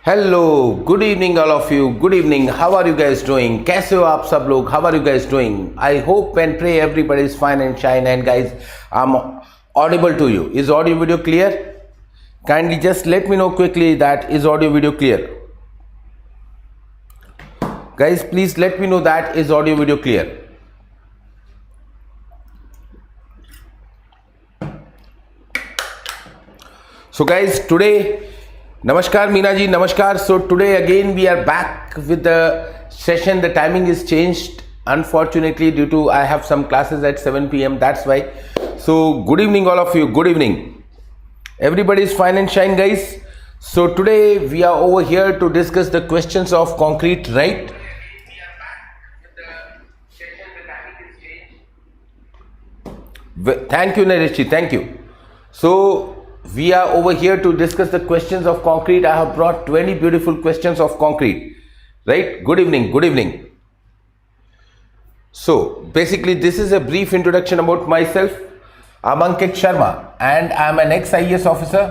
Hello good evening all of you. Good evening. How are you guys doing? कैसे हो आप सब लोग? How are you guys doing? I hope and pray everybody is fine and shine. And guys, I am audible to you. Is audio video clear? Kindly just let me know quickly that is audio video clear. Guys, please let me know that is audio video clear. So guys, today, namaskar Meena ji, namaskar. So today again we are back with the session. The timing is changed unfortunately due to I have some classes at 7 p.m. That's why. So good evening all of you. Good evening. Everybody is fine and shine, guys. So today we are over here to discuss the questions of concrete, right? Thank you, Naresh ji. Thank you. So we are over here to discuss the questions of concrete. I have brought 20 beautiful questions of concrete, right? Good evening. Good evening. So basically this is a brief introduction about myself. I'm Ankit Sharma and I'm an Ex IES officer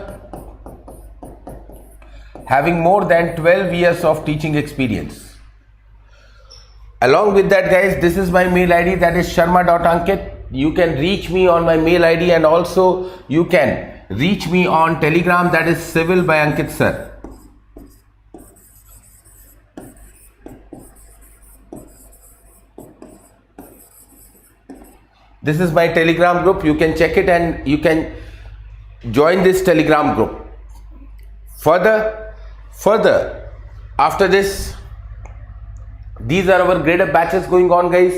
having more than 12 years of teaching experience. Along with that, guys, this is my mail ID, that is sharma.ankit. You can reach me on my mail ID and also you can reach me on Telegram, that is Civil by Ankit sir. This is my Telegram group. You can check it and you can join this Telegram group. Further, after this, these are our Gradeup batches going on, guys.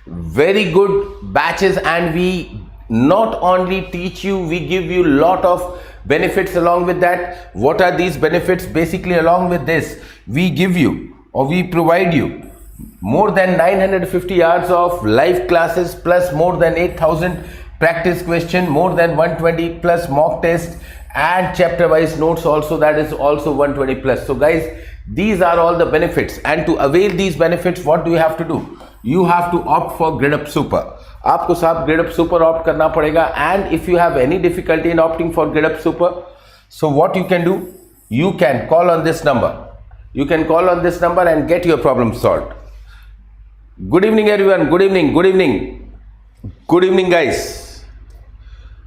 Very good batches, and we not only teach you, we give you lot of benefits along with that. What are these benefits? Basically, along with this, we give you or we provide you more than 950 hours of live classes plus more than 8,000 practice question, more than 120 plus mock tests and chapter wise notes also, that is also 120 plus. So guys, these are all the benefits, and to avail these benefits, what do you have to do? You have to opt for Gradeup Super. आपको साहब Gradeup Super opt करना पड़ेगा. And if you have any difficulty in opting for Gradeup Super, so what you can do? You can call on this number. You can call on this number and get your problem solved. Good evening everyone. Good evening. Good evening. Good evening, guys.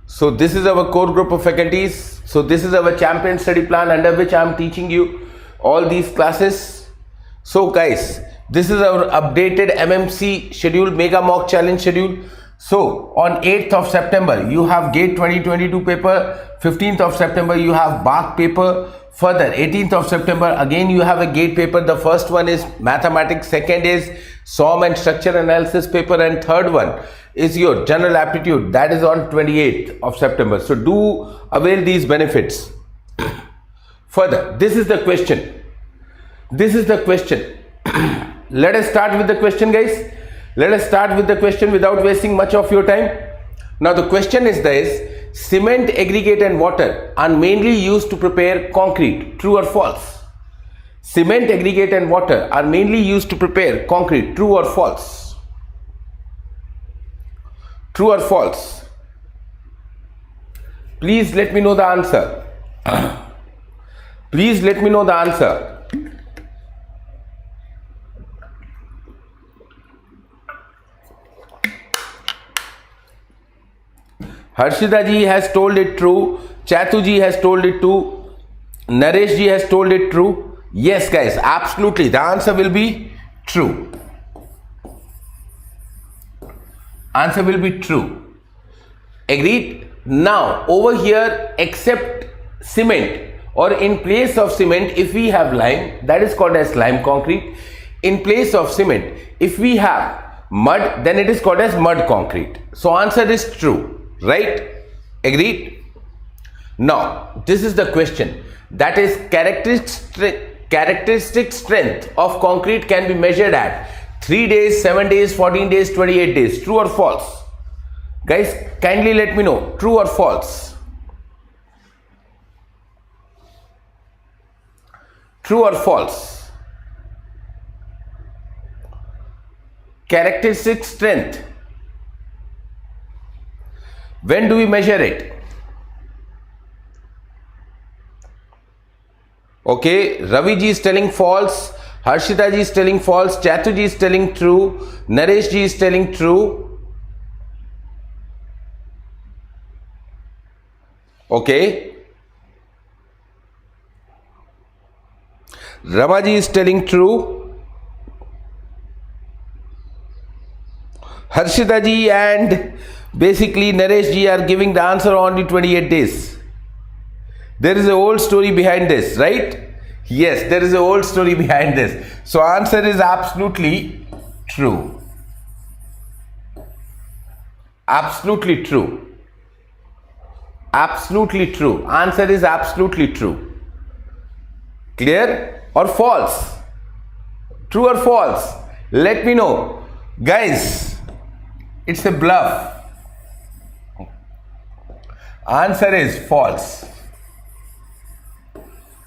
So this is our core group of faculties. So this is our champion study plan under which I am teaching you all these classes. So guys, this is our updated MMC schedule, mega mock challenge schedule. So on 8th of September you have GATE 2022 paper. 15th of September you have BARC paper. Further, 18th of September again you have a GATE paper. The first one is mathematics, second is SOM and structure analysis paper, and third one is your general aptitude, that is on 28th of September. So do avail these benefits. Further, this is the question. This is the question. Let us start with the question, guys. Let us start with the question without wasting much of your time. Now the question is this: cement, aggregate and water are mainly used to prepare concrete. True or false? Cement, aggregate and water are mainly used to prepare concrete. True or false? True or false? Please let me know the answer. Please let me know the answer. Harshida ji has told it true. Chatu ji has told it true. Naresh ji has told it true. Yes, guys, absolutely. The answer will be true. Answer will be true. Agreed? Now, over here, except cement or in place of cement, if we have lime, that is called as lime concrete. In place of cement, if we have mud, then it is called as mud concrete. So answer is true, right? Agreed? Now, this is the question. That is characteristic strength of concrete can be measured at 3 days, 7 days, 14 days, 28 days. True or false? Guys, kindly let me know. True or false? True or false? Characteristic strength. When do we measure it? Okay, Ravi ji is telling false, Harshita ji is telling false, Chatu ji is telling true, Naresh ji is telling true. Okay, Ramaji is telling true, Harshita ji and basically Naresh ji are giving the answer only 28 days. There is a old story behind this, right? Yes, there is a old story behind this. So answer is absolutely true. Absolutely true. Absolutely true. Answer is absolutely true. Clear or false? True or false? Let me know. Guys, it's a bluff. Answer is false.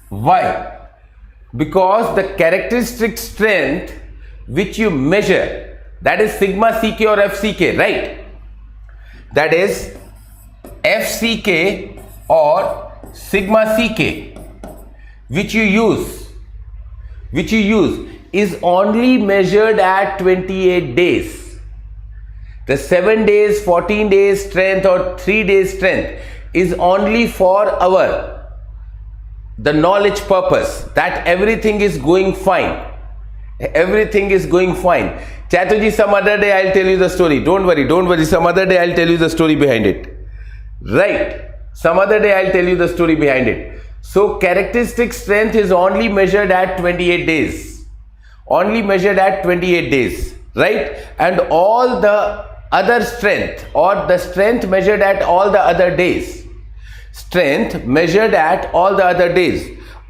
Why? Because the characteristic strength which you measure, that is sigma ck or fck, right? That is fck or sigma ck which you use is only measured at 28 days. The 7 days, 14 days strength or 3 days strength is only for the knowledge purpose, that everything is going fine. Everything is going fine. Chatuji, some other day I'll tell you the story. Don't worry. Some other day I'll tell you the story behind it. Right. Some other day I'll tell you the story behind it. So characteristic strength is only measured at 28 days. Only measured at 28 days. Right. And all the other strength or the strength measured at all the other days,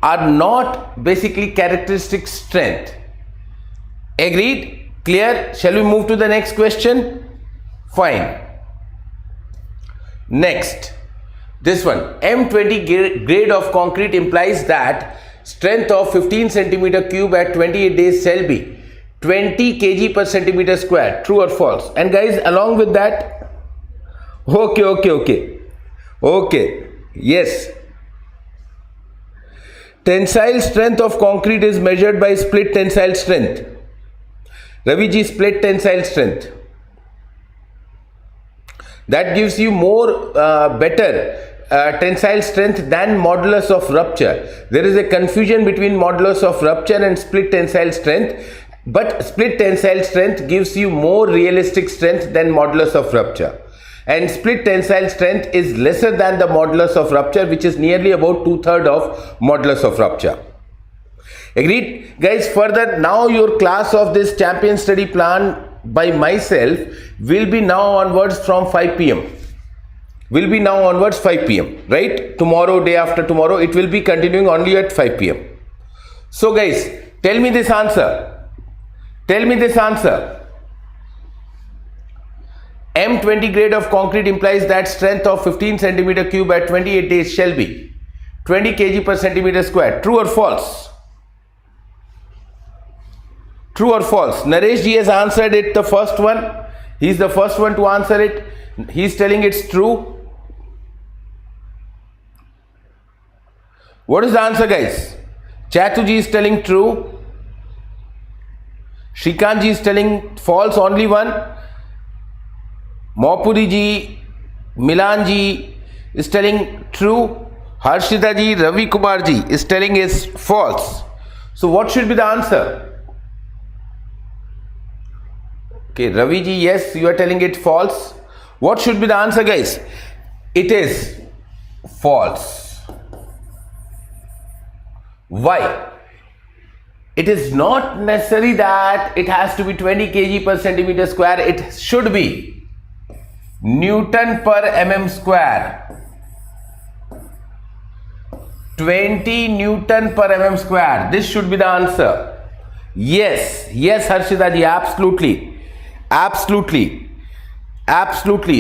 are not basically characteristic strength. Agreed? Clear? Shall we move to the next question? Fine. Next, this one, M20 grade of concrete implies that strength of 15 centimeter cube at 28 days shall be 20 kg per centimeter square. True or false? And guys, along with that, okay. Yes. Tensile strength of concrete is measured by split tensile strength. Ravi ji, split tensile strength. That gives you more better tensile strength than modulus of rupture. There is a confusion between modulus of rupture and split tensile strength, but split tensile strength gives you more realistic strength than modulus of rupture. And split tensile strength is lesser than the modulus of rupture, which is nearly about 2/3 of modulus of rupture. Agreed? Guys, further, now your class of this champion study plan by myself will be now onwards from 5 p.m. Right? Tomorrow, day after tomorrow, it will be continuing only at 5 p.m. So guys, tell me this answer. M20 grade of concrete implies that strength of 15 centimeter cube at 28 days shall be 20 kg per centimeter square. True or false? True or false? Naresh ji has answered it, the first one. He's the first one to answer it. He's telling it's true. What is the answer, guys? Chatu ji is telling true. Shrikant ji is telling false, only one. Maupuri ji, Milan ji is telling true. Harshita ji, Ravi Kumar ji is telling is false. So what should be the answer? Okay, Ravi ji, yes, you are telling it false. What should be the answer, guys? It is false. Why? It is not necessary that it has to be 20 kg per centimeter square. It should be Newton per mm square. 20 Newton per mm square. This should be the answer. Yes, Harshita ji, absolutely.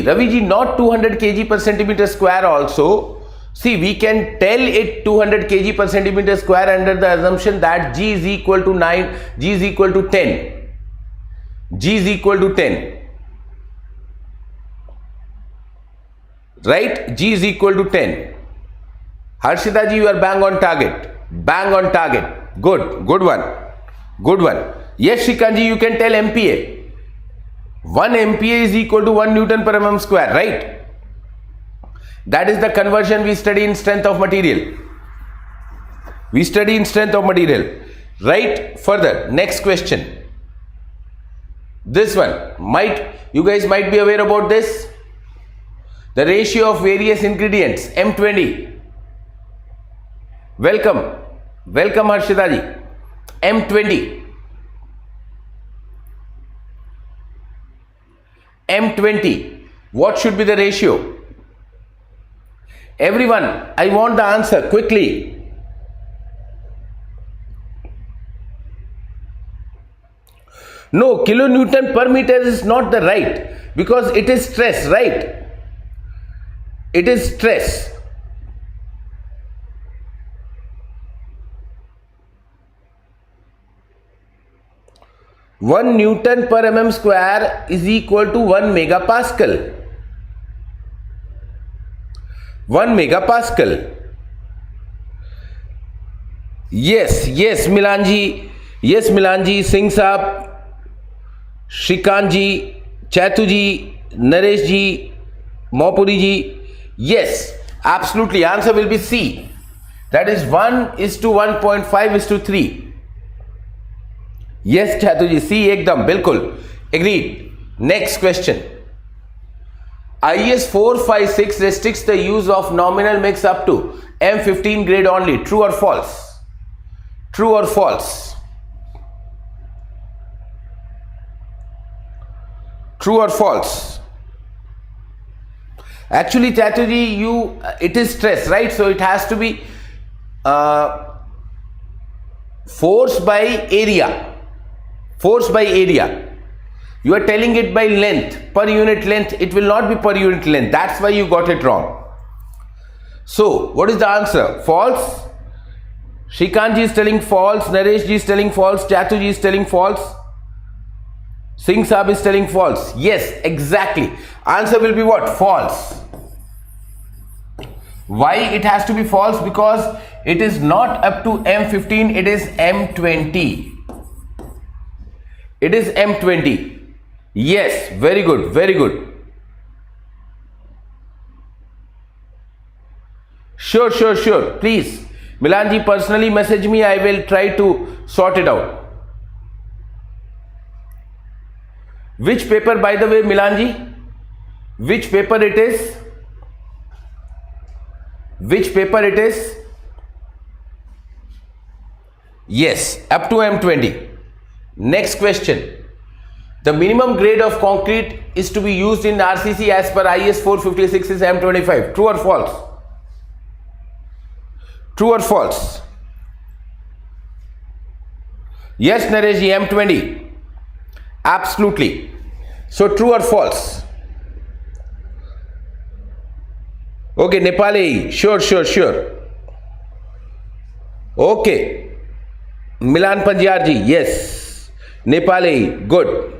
Ravi ji, not 200 kg per centimeter square also. See, we can tell it 200 kg per centimeter square under the assumption that G is equal to 9, G is equal to 10. Right? G is equal to 10. Harshita ji, you are bang on target. Bang on target. Good. Good one. Good one. Yes, Srikanji, you can tell MPa. 1 MPa is equal to 1 Newton per mm square, right? That is the conversion we study in strength of material. We study in strength of material. Right? Further, next question. This one, you guys might be aware about this. The ratio of various ingredients, M20. Welcome Harshita ji. M20. M20. What should be the ratio? Everyone, I want the answer quickly. No, kilonewton per meter is not the right, because it is stress, right? It is stress. One Newton per mm square is equal to 1 megapascal. 1 megapascal. Yes, Milanji. Yes, Milanji, Singh Saab, Shrikant ji, Chaitu ji, Naresh ji, Maupuri ji. Yes, absolutely. Answer will be C. That is 1:1.5:3. Yes, Chaitu ji, C ekdam, bilkul. Agreed. Next question. IES 456 restricts the use of nominal mix up to M15 grade only. True or false? True or false? True or false? Actually, Chatuji, it is stress, right? So it has to be force by area. Force by area. You are telling it by length, per unit length. It will not be per unit length. That's why you got it wrong. So, what is the answer? False. Shrikant ji is telling false. Naresh ji is telling false. Chatu ji is telling false. Singh Saab is telling false. Yes, exactly. Answer will be what? False. Why it has to be false? Because it is not up to M15, it is M20. It is M20. Yes, very good, very good. Sure. Please, Milanji, personally message me. I will try to sort it out. Which paper, by the way, Milanji? Which paper it is? Which paper it is? Yes, up to M20. Next question. The minimum grade of concrete is to be used in RCC as per IES 456 is M25. True or false? True or false? Yes, Naresh ji, M20. Absolutely. So true or false? Okay, Nepali. Sure. Okay. Milan Panjar ji. Yes. Nepali. Good.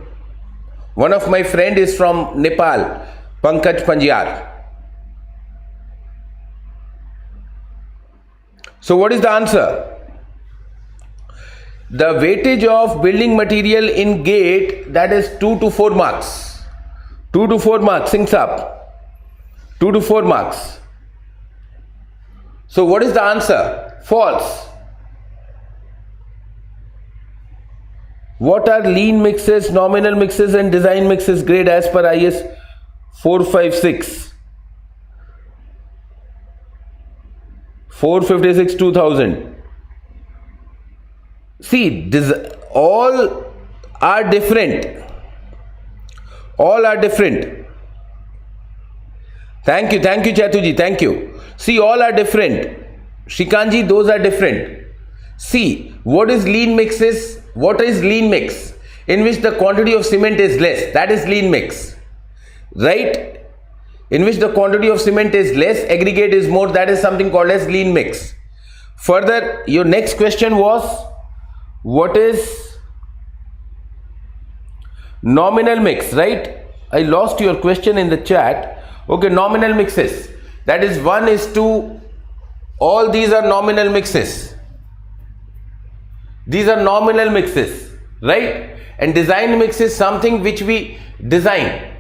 One of my friend is from Nepal. Pankaj Panjar. So what is the answer? The weightage of building material in gate, that is 2 to 4 marks. 2 to 4 marks, Singh Saab. 2 to 4 marks. So what is the answer? False. What are lean mixes, nominal mixes and design mixes grade as per IS 456? 456 2000. See, all are different. All are different. Thank you, Chatuji, thank you. See, all are different. Shikanji, those are different. See, what is lean mixes? What is lean mix? In which the quantity of cement is less. That is lean mix. Right? In which the quantity of cement is less, aggregate is more. That is something called as lean mix. Further, your next question was, what is nominal mix, right? I lost your question in the chat. Okay, nominal mixes. That is 1:2. All these are nominal mixes. These are nominal mixes, right? And design mix is something which we design,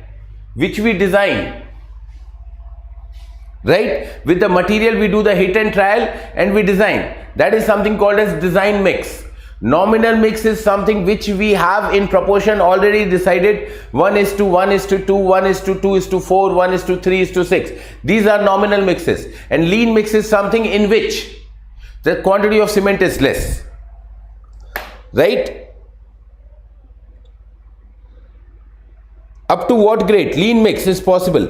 right? With the material we do the hit and trial and we design. That is something called as design mix. Nominal mix is something which we have in proportion already decided, 1:1:2, 1:2:4, 1:3:6. These are nominal mixes. And lean mix is something in which the quantity of cement is less, right? Up to what grade lean mix is possible?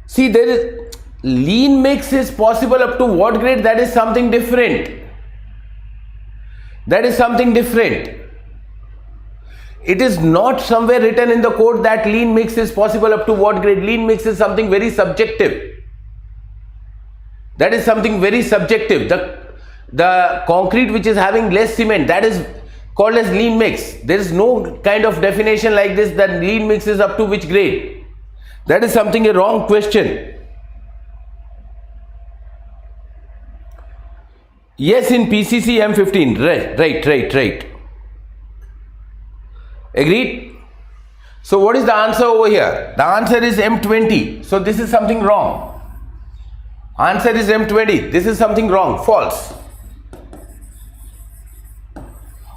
See, there is lean mix is possible up to what grade? That is something different. That is something different. It is not somewhere written in the code that lean mix is possible up to what grade. Lean mix is something very subjective. That is something very subjective. The concrete which is having less cement, that is called as lean mix. There is no kind of definition like this that lean mix is up to which grade. That is something a wrong question. Yes, in PCC M15. Right. Agreed? So what is the answer over here? The answer is M20. So this is something wrong. Answer is M20. This is something wrong. False.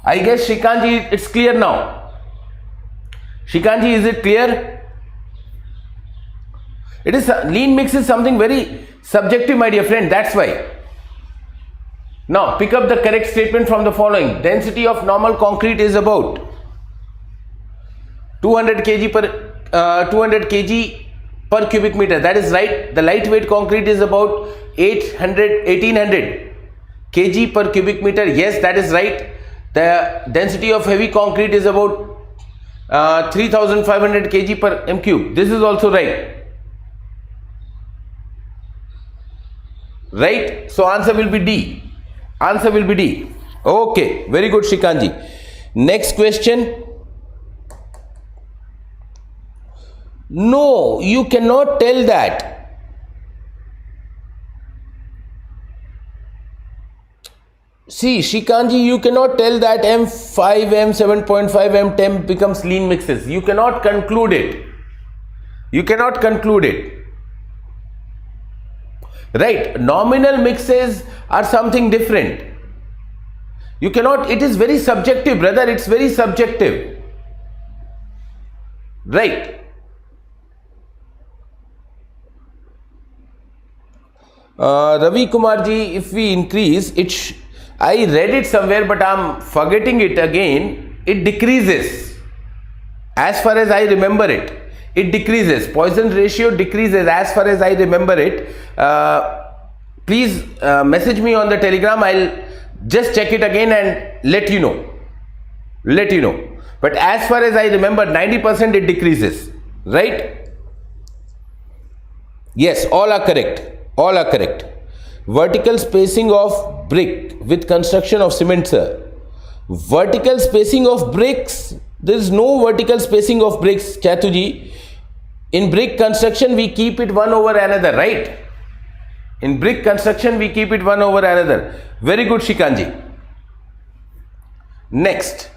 I guess Shikanji, it's clear now. Shikanji, is it clear? It is lean mix is something very subjective, my dear friend. That's why. Now pick up the correct statement from the following. Density of normal concrete is about 200 kg per cubic meter. That is right. The lightweight concrete is about 1800 kg per cubic meter. Yes, that is right. The density of heavy concrete is about 3500 kg per m cube. This is also right. Right? So answer will be D. Answer will be D. Okay, very good, Shikanji. Next question. No, you cannot tell that. See, Shikanji, you cannot tell that M5, M7.5, M10 becomes lean mixes. You cannot conclude it. You cannot conclude it. Right? Nominal mixes are something different. You cannot, it is very subjective, brother. It's very subjective. Right? Ravi Kumarji, if we increase it, I read it somewhere, but I'm forgetting it again. It decreases. As far as I remember it, it decreases. Poisson ratio decreases as far as I remember it. Please message me on the Telegram. I'll just check it again and let you know. But as far as I remember, 90% it decreases. Right? Yes, all are correct. All are correct. Vertical spacing of brick with construction of cement, sir. Vertical spacing of bricks. There is no vertical spacing of bricks, Chatuji. In brick construction, we keep it one over another, right? In brick construction, we keep it one over another. Very good, Shikanji. Next.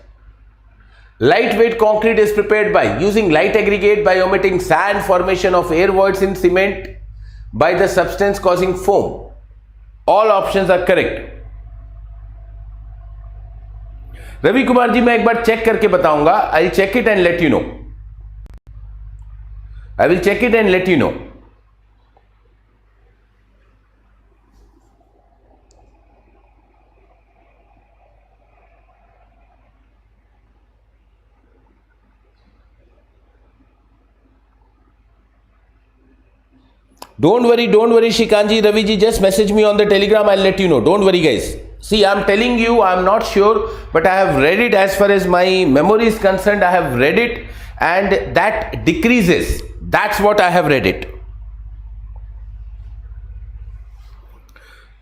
Lightweight concrete is prepared by using light aggregate by omitting sand, formation of air voids in cement by the substance causing foam. All options are correct. Ravi Kumar ji, मैं एक बार check करके बताऊंगा. I'll check it and let you know. I will check it and let you know. Don't worry, Shikanji, Ravi ji, just message me on the Telegram. I'll let you know. Don't worry, guys. See, I'm telling you, I'm not sure, but I have read it as far as my memory is concerned. I have read it and that decreases. That's what I have read it.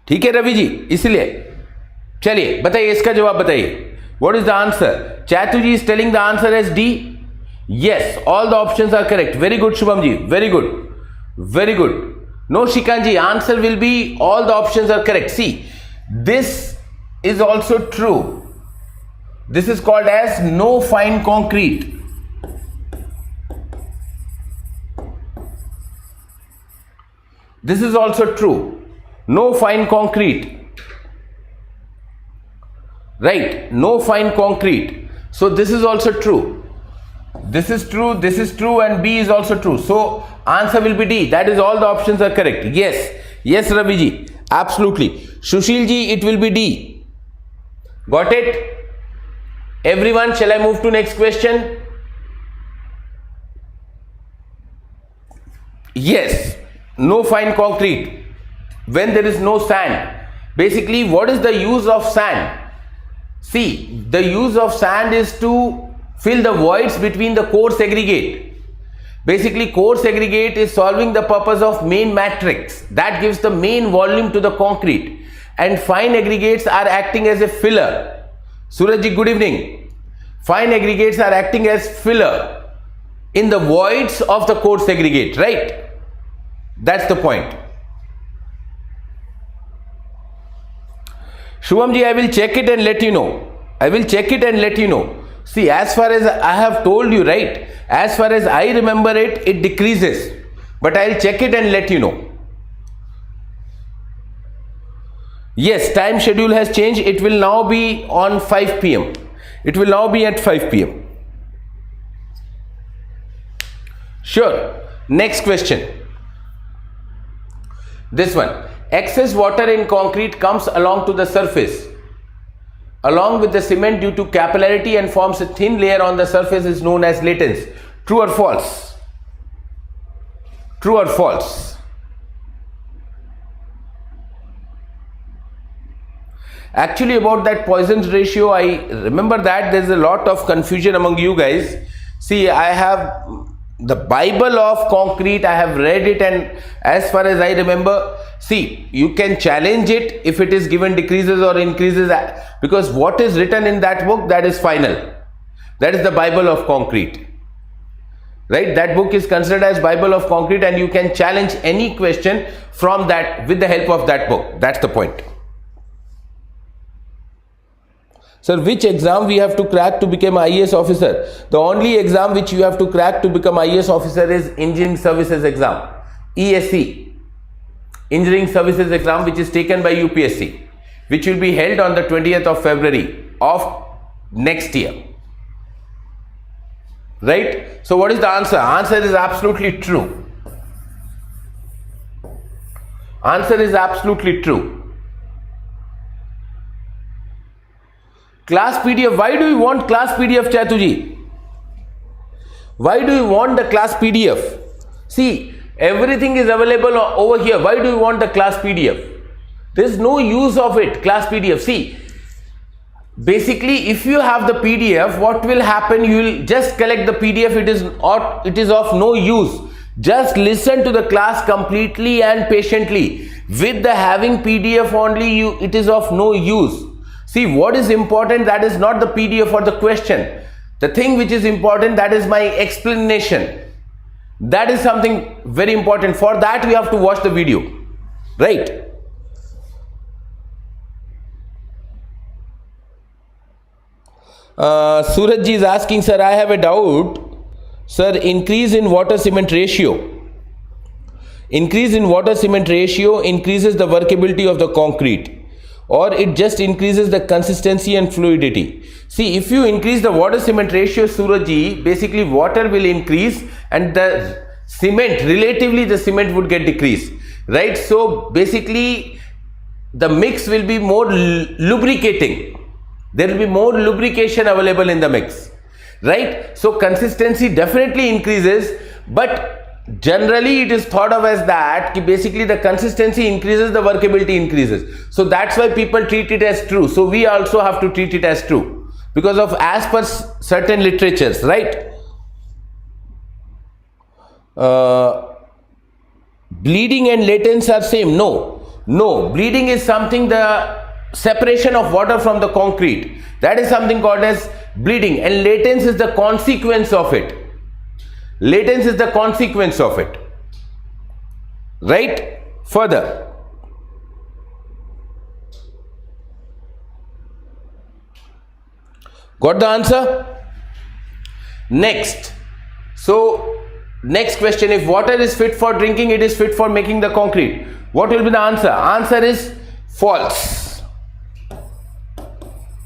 ठीक है रवि जी, इसलिए चलिए बताइए, इसका जवाब बताइए. What is the answer? Chatu ji is telling the answer as D. Yes, all the options are correct. Very good, Shubham ji. Very good. Very good. No, Shikanji, answer will be all the options are correct. See, this is also true. This is called as no fine concrete. This is also true. No fine concrete. Right, no fine concrete. So this is also true. This is true, and B is also true. So answer will be D. That is, all the options are correct. Yes, Ravi ji, absolutely. Sushil ji, it will be D. Got it? Everyone, shall I move to next question? Yes, no fine concrete. When there is no sand. Basically, what is the use of sand? See, the use of sand is to fill the voids between the core segregate. Basically, core segregate is solving the purpose of main matrix. That gives the main volume to the concrete. And fine aggregates are acting as a filler. Suraj ji, good evening. Fine aggregates are acting as filler in the voids of the core segregate, right? That's the point. Shubham ji, I will check it and let you know. See, as far as I have told you, right, as far as I remember it, it decreases. But I will check it and let you know. Yes, time schedule has changed. It will now be on 5 p.m. It will now be at 5 p.m. Sure. Next question. This one. Excess water in concrete comes along to the surface along with the cement due to capillarity and forms a thin layer on the surface is known as latents. True or false? True or false? Actually, about that Poisson's ratio, I remember that there's a lot of confusion among you guys. See, I have the Bible of concrete, I have read it, and as far as I remember, see, you can challenge it if it is given decreases or increases, because what is written in that book, that is final. That is the Bible of concrete, right? That book is considered as Bible of concrete, and you can challenge any question from that with the help of that book. That's the point. Sir, which exam we have to crack to become IES officer? The only exam which you have to crack to become IES officer is Engineering Services exam, ESE, Engineering Services exam, which is taken by UPSC, which will be held on the 20th of February of next year. Right? So what is the answer? Answer is absolutely true. Answer is absolutely true. Class PDF. Why do you want class PDF, Chatuji? Why do you want the class PDF? See, everything is available over here. Why do you want the class PDF? There is no use of it, class PDF. See, basically, if you have the PDF, what will happen? You will just collect the PDF. It is of no use. Just listen to the class completely and patiently. With the having PDF only, it is of no use. See, what is important, that is not the PDF or the question. The thing which is important, that is my explanation. That is something very important. For that, we have to watch the video. Right? Suraj ji is asking, sir, I have a doubt. Sir, increase in water cement ratio. Increase in water cement ratio increases the workability of the concrete, or it just increases the consistency and fluidity. See, if you increase the water cement ratio, Surajji, basically water will increase and the cement, relatively the cement would get decreased, right? So basically the mix will be more lubricating. There will be more lubrication available in the mix, right? So consistency definitely increases, but generally it is thought of as that basically the consistency increases, the workability increases. So that's why people treat it as true. So we also have to treat it as true because of as per certain literatures, right? Bleeding and latents are same. No, bleeding is something, the separation of water from the concrete, that is something called as bleeding, and latents is the consequence of it. Latents is the consequence of it, right? Further, Got the answer? Next. So, next question, if water is fit for drinking, it is fit for making the concrete. What will be the answer? Answer is false.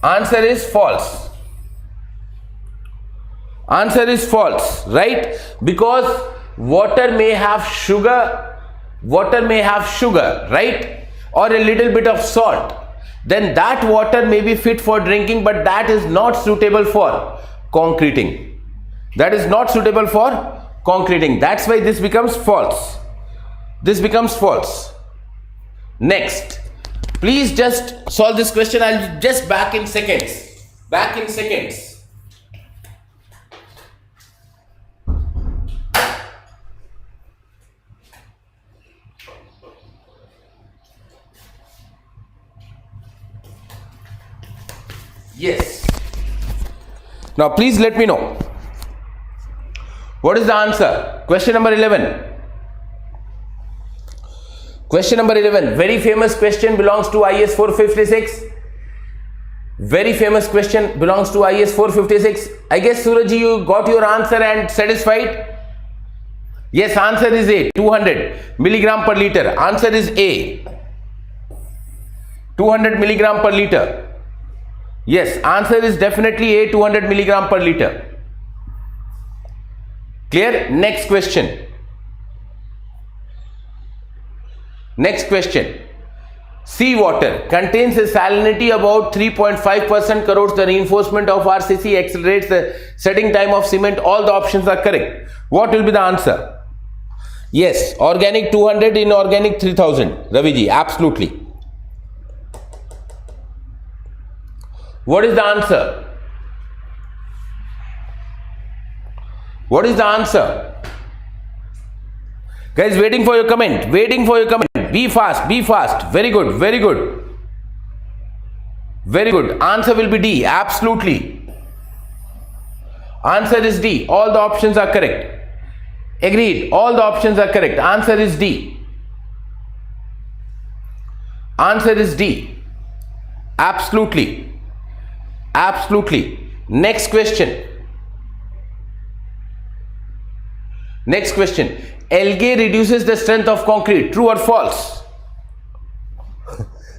Answer is false. Answer is false, right? Because water may have sugar, right? Or a little bit of salt. Then that water may be fit for drinking, but that is not suitable for concreting. That is not suitable for concreting. That's why this becomes false. This becomes false. Next. Please just solve this question. I'll just back in seconds. Back in seconds. Yes. Now please let me know. What is the answer? Question number 11. Question number 11. Very famous question, belongs to IES 456. Very famous question, belongs to IES 456. I guess Surajji, you got your answer and satisfied? Yes, answer is A. 200 milligram per liter. Answer is A. 200 milligram per liter. Yes, answer is definitely A, 200 milligram per liter. Clear? Next question. Next question. Seawater contains a salinity about 3.5%, corrodes the reinforcement of RCC, accelerates the setting time of cement. All the options are correct. What will be the answer? Yes, organic 200, inorganic 3000. Raviji, absolutely. What is the answer? What is the answer? Guys, waiting for your comment. Waiting for your comment. Be fast. Be fast. Very good. Very good. Very good. Answer will be D. Absolutely. Answer is D. All the options are correct. Agreed. All the options are correct. Answer is D. Answer is D. Absolutely. Absolutely. Next question. Next question. Algae reduces the strength of concrete. True or false?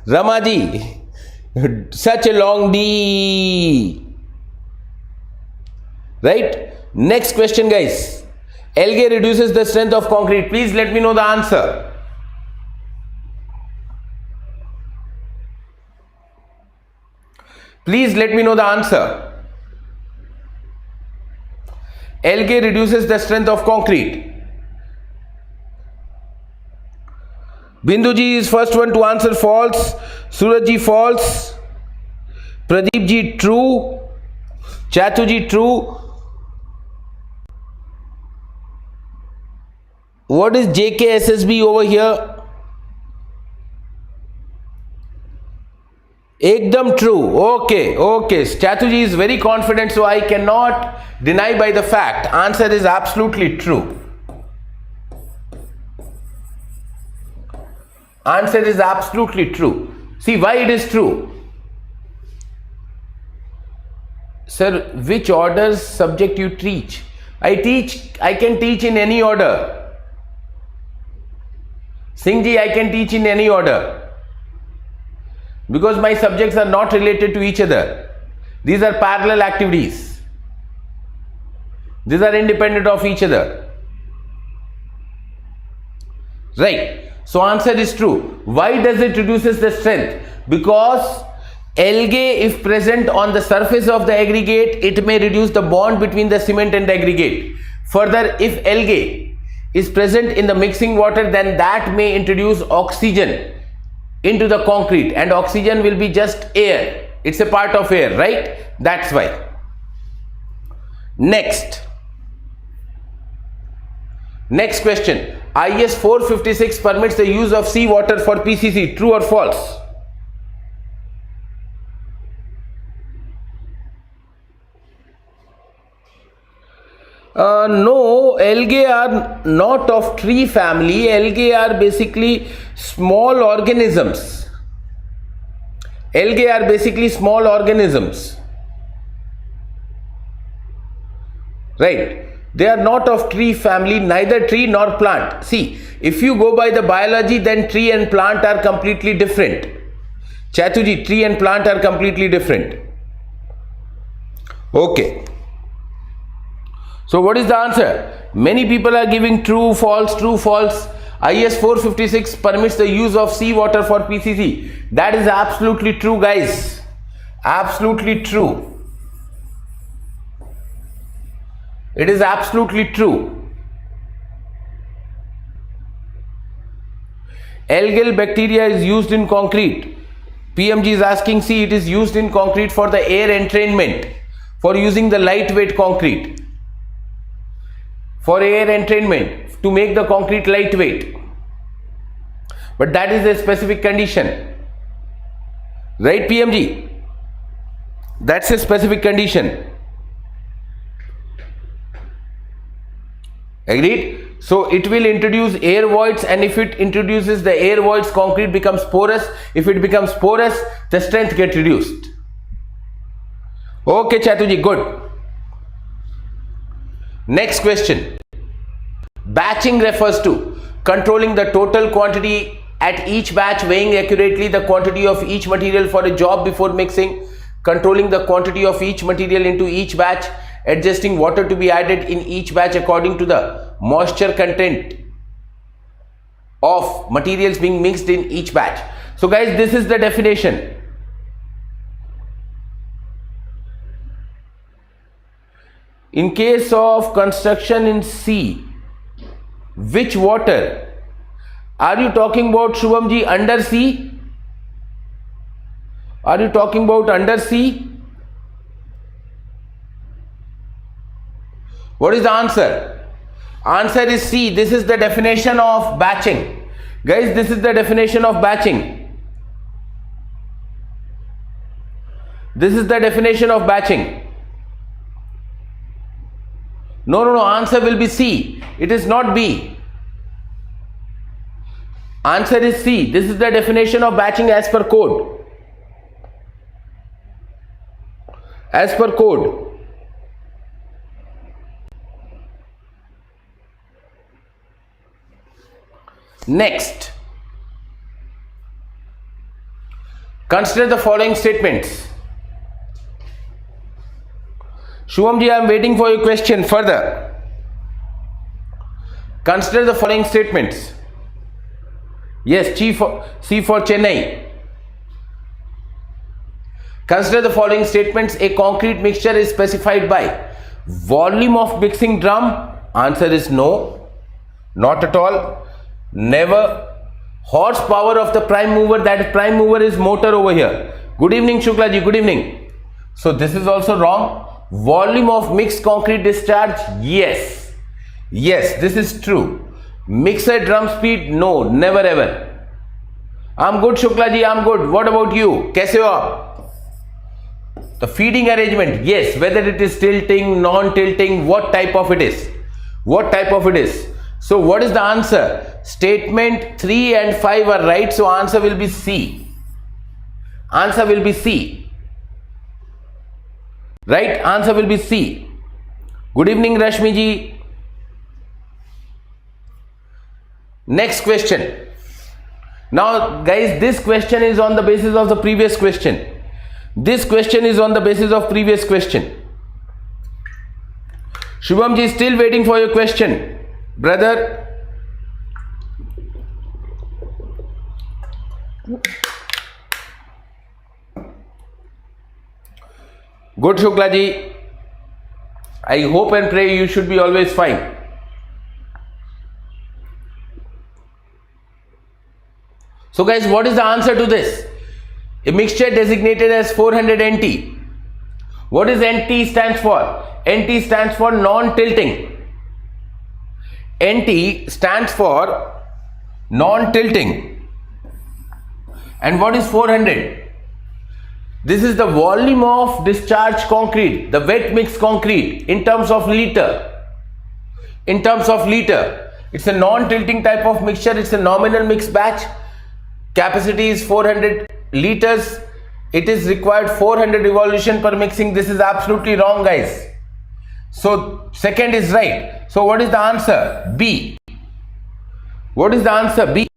Ramaji, such a long D. Right? Next question, guys. Algae reduces the strength of concrete. Please let me know the answer. Please let me know the answer. Algae reduces the strength of concrete. Binduji is first one to answer false. Surajji false. Pradeepji true. Chatuji true. What is JKSSB over here? Ekdam true. Okay, okay. Chatuji is very confident, so I cannot deny by the fact. Answer is absolutely true. Answer is absolutely true. See why it is true. Sir, which orders subject you teach? I can teach in any order. Singhji, I can teach in any order. Because my subjects are not related to each other. These are parallel activities. These are independent of each other. Right. So answer is true. Why does it reduces the strength? Because algae, if present on the surface of the aggregate, it may reduce the bond between the cement and the aggregate. Further, if algae is present in the mixing water, then that may introduce oxygen into the concrete, and oxygen will be just air. It's a part of air, right? That's why. Next question. IES 456 permits the use of seawater for PCC. True or false? No, algae are not of tree family. Algae are basically small organisms. Algae are basically small organisms. right? They are not of tree family, neither tree nor plant. See, if you go by the biology, then tree and plant are completely different. Chatuji, tree and plant are completely different. Okay. So what is the answer? Many people are giving true, false, true, false. IS 456 permits the use of seawater for PCC. That is absolutely true, guys. Absolutely true. It is absolutely true. Algal bacteria is used in concrete. PMG is asking, see, it is used in concrete for the air entrainment, for using the lightweight concrete. For air entrainment, to make the concrete lightweight. But that is a specific condition. Right, PMG? That's a specific condition. Agreed? So it will introduce air voids, and if it introduces the air voids, concrete becomes porous. If it becomes porous, the strength gets reduced. Okay, Chatuji, good. Next question. Batching refers to controlling the total quantity at each batch, weighing accurately the quantity of each material for a job before mixing, controlling the quantity of each material into each batch, adjusting water to be added in each batch according to the moisture content of materials being mixed in each batch. So guys, this is the definition. In case of construction in sea, which water? Are you talking about, Shubhamji, undersea? Are you talking about undersea? What is the answer? Answer is C. This is the definition of batching. Guys, this is the definition of batching. This is the definition of batching. No, answer will be C. It is not B. Answer is C. This is the definition of batching as per code. As per code. Next, consider the following statements. Shubhamji, I am waiting for your question further. Consider the following statements. Yes, C for Chennai. Consider the following statements. A concrete mixture is specified by volume of mixing drum. Answer is no, not at all. Never. Horsepower of the prime mover, that prime mover is motor over here. Good evening, Shukla ji, good evening. So this is also wrong. Volume of mixed concrete discharge, yes. Yes, this is true. Mixer drum speed, no, never ever. I'm good, Shukla ji, I'm good. What about you? Kaise ho aap? The feeding arrangement, yes. Whether it is tilting, non-tilting, what type of it is? What type of it is? So what is the answer? Statement 3 and 5 are right, so answer will be C. Answer will be C. Right? Answer will be C. Good evening, Rashmi ji. Next question. Now guys, this question is on the basis of the previous question. This question is on the basis of previous question. Shubham ji is still waiting for your question, brother. Good, Shukla ji. I hope and pray you should be always fine. So guys, what is the answer to this? A mixture designated as 400 NT. What is NT stands for? NT stands for non-tilting. NT stands for non-tilting. And what is 400? This is the volume of discharged concrete, the wet mix concrete, in terms of liter. In terms of liter. It's a non-tilting type of mixture. It's a nominal mix batch. Capacity is 400 liters. It is required 400 revolution per mixing. This is absolutely wrong, guys. So second is right. So what is the answer? B. What is the answer? B.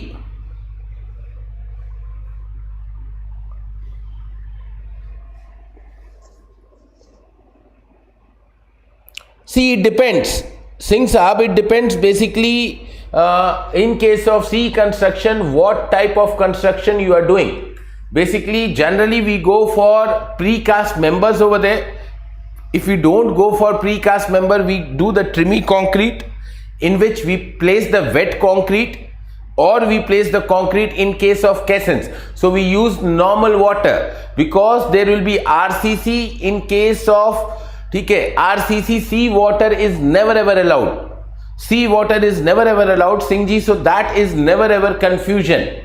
See, it depends. Singh Sahab, it depends basically in case of C construction, what type of construction you are doing. Basically, generally we go for precast members over there. If we don't go for precast member, we do the trimmy concrete, in which we place the wet concrete, or we place the concrete in case of caissons. So we use normal water, because there will be RCC in case of RCC. Sea water is never ever allowed. Sea water is never ever allowed, Singhji. So that is never ever confusion.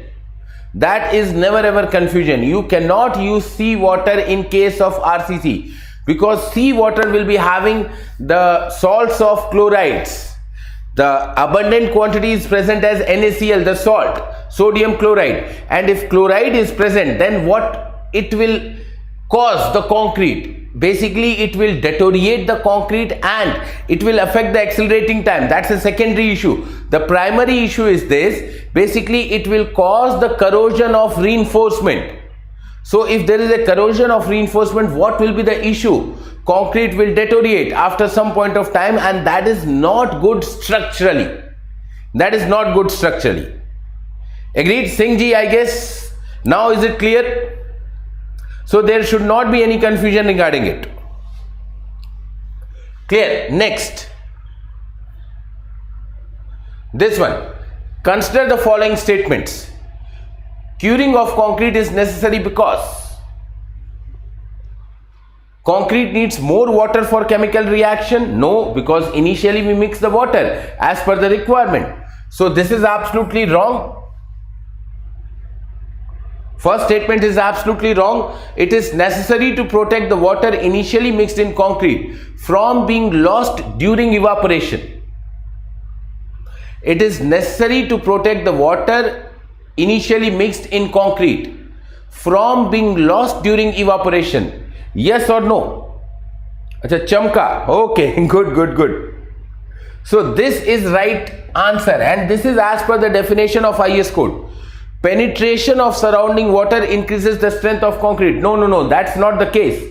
That is never ever confusion. You cannot use sea water in case of RCC, because sea water will be having the salts of chlorides. The abundant quantity is present as NaCl, the salt, sodium chloride. And if chloride is present, then what it will cause? The concrete. Basically, it will deteriorate the concrete and it will affect the accelerating time. That's a secondary issue. The primary issue is this. Basically, it will cause the corrosion of reinforcement. So if there is a corrosion of reinforcement, what will be the issue? Concrete will deteriorate after some point of time, and that is not good structurally. That is not good structurally. Agreed, Singhji, I guess. Now is it clear? So there should not be any confusion regarding it. Clear? Next. This one. Consider the following statements. Curing of concrete is necessary because concrete needs more water for chemical reaction. No, because initially we mix the water as per the requirement. So this is absolutely wrong. First statement is absolutely wrong. It is necessary to protect the water initially mixed in concrete from being lost during evaporation. It is necessary to protect the water initially mixed in concrete from being lost during evaporation. Yes or no? Acha, chamka. Okay, good. So this is right answer, and this is as per the definition of IS code. Penetration of surrounding water increases the strength of concrete. No, that's not the case.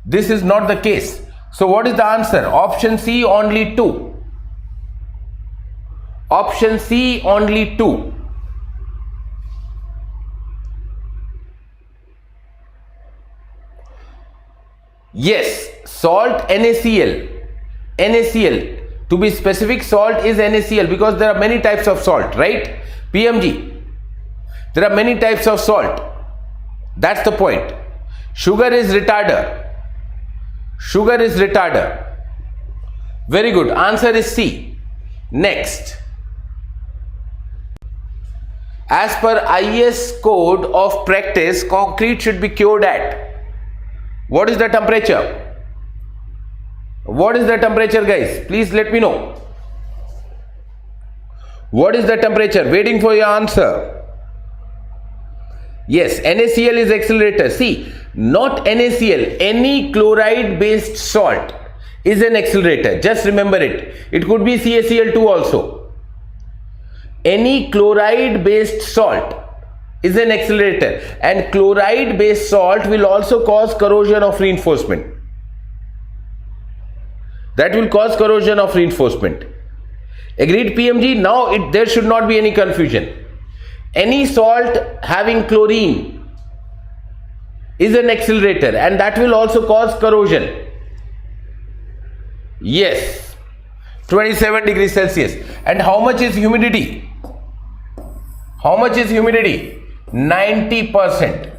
This is not the case. So what is the answer? Option C, only 2. Option C, only 2. Yes, salt NaCl. NaCl. To be specific, salt is NaCl, because there are many types of salt, right? PMG. There are many types of salt. That's the point. Sugar is retarder. Sugar is retarder. Very good. Answer is C. Next. As per IS code of practice, concrete should be cured at. What is the temperature? What is the temperature, guys? Please let me know. What is the temperature? Waiting for your answer. Yes, NaCl is accelerator. See, not NaCl, any chloride based salt is an accelerator. Just remember it. It could be CaCl2 also. Any chloride based salt is an accelerator, and chloride based salt will also cause corrosion of reinforcement. That will cause corrosion of reinforcement. Agreed, PMG? Now there should not be any confusion. Any salt having chlorine is an accelerator, and that will also cause corrosion. Yes, 27 degrees Celsius. And how much is humidity? How much is humidity? 90%.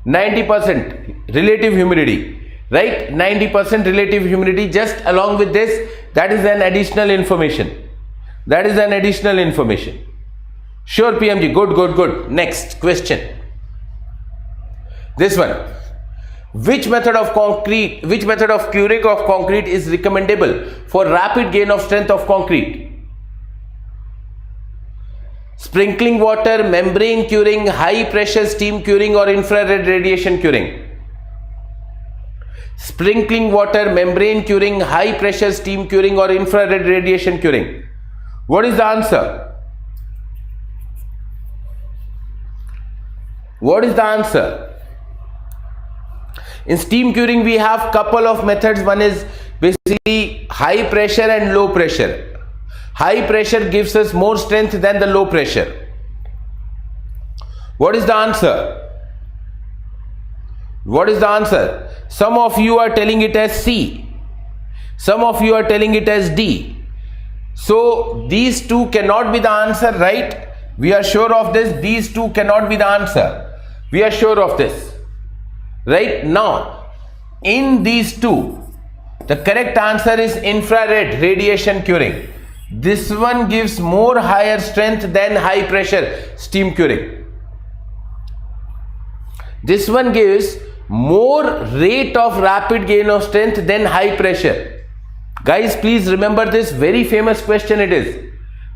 90% relative humidity, right? 90% relative humidity. Just along with this, that is an additional information. That is an additional information. Sure, PMG. Good. Next question. This one. Which method of curing of concrete is recommendable for rapid gain of strength of concrete? Sprinkling water, membrane curing, high pressure steam curing, or infrared radiation curing? sprinkling water, membrane curing, high pressure steam curing, or infrared radiation curing? What is the answer? What is the answer? In steam curing, we have couple of methods. One is basically high pressure and low pressure. High pressure gives us more strength than the low pressure. What is the answer? What is the answer? Some of you are telling it as C. Some of you are telling it as D. So these two cannot be the answer, right? We are sure of this. These two cannot be the answer. We are sure of this. Right? Now, in these two, the correct answer is infrared radiation curing. This one gives more higher strength than high pressure steam curing. This one gives more rate of rapid gain of strength than high pressure. Guys, please remember this. Very famous question it is.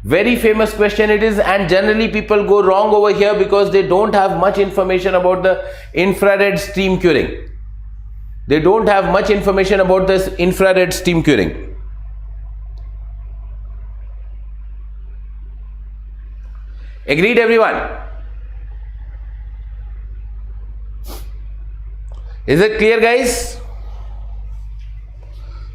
Very famous question it is, and generally people go wrong over here because they don't have much information about the infrared steam curing. They don't have much information about this infrared steam curing. Agreed, everyone? Is it clear, guys?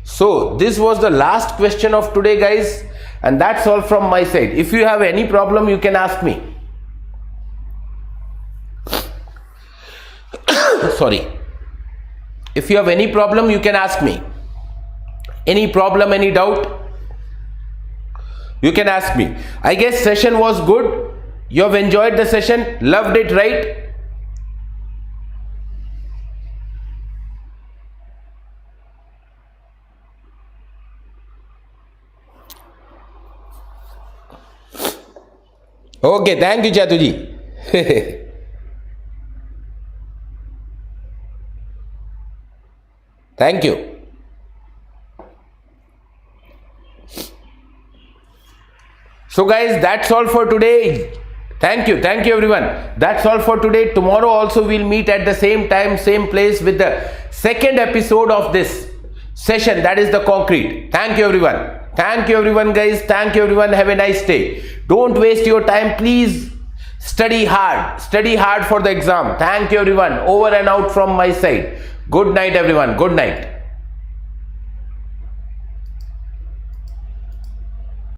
So this was the last question of today, guys, and that's all from my side. If you have any problem, you can ask me. Sorry. If you have any problem, you can ask me. Any problem, any doubt, you can ask me. I guess session was good. You have enjoyed the session, loved it, right? Okay, thank you, Chatuji. Thank you. So guys, that's all for today. Thank you everyone. That's all for today. Tomorrow also we'll meet at the same time, same place with the second episode of this session, that is the concrete. Thank you everyone. Thank you everyone, guys. Thank you everyone. Have a nice day. Don't waste your time. Please study hard. Study hard for the exam. Thank you everyone. Over and out from my side. Good night everyone. Good night.